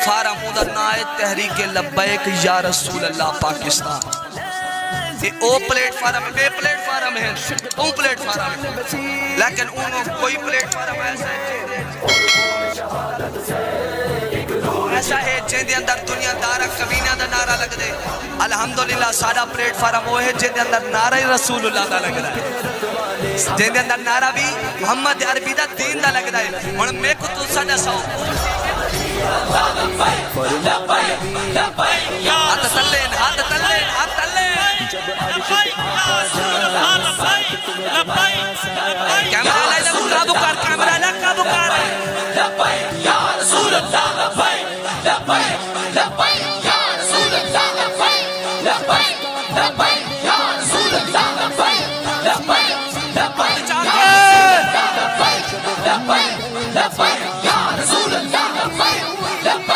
form ادھر نہ آئے تحریک لبیک یا رسول اللہ پاکستان یہ او پلیٹ فارم ہے بے پلیٹ فارم ہے او پلیٹ فارم ہے لیکن انہوں کوئی پلیٹ فارم ایسا ہے جن دے اندر دنیا دارہ کمینہ دا نعرہ لگ دے الحمدللہ سارا پلیٹ فارم وہ ہے جن دے اندر نعرہ رسول اللہ دا لگ دے جن دے اندر نعرہ بھی محمد عربی دا دین دا لگ دے اور میں کو تو سا جسا ہاتھ تلین ہاتھ تلین ہاتھ تلین کیمرہ لائے لگو کابو کار کیمرہ لائے کابو کار لبیک یا رسول اللہ لبیک لبیک لبیک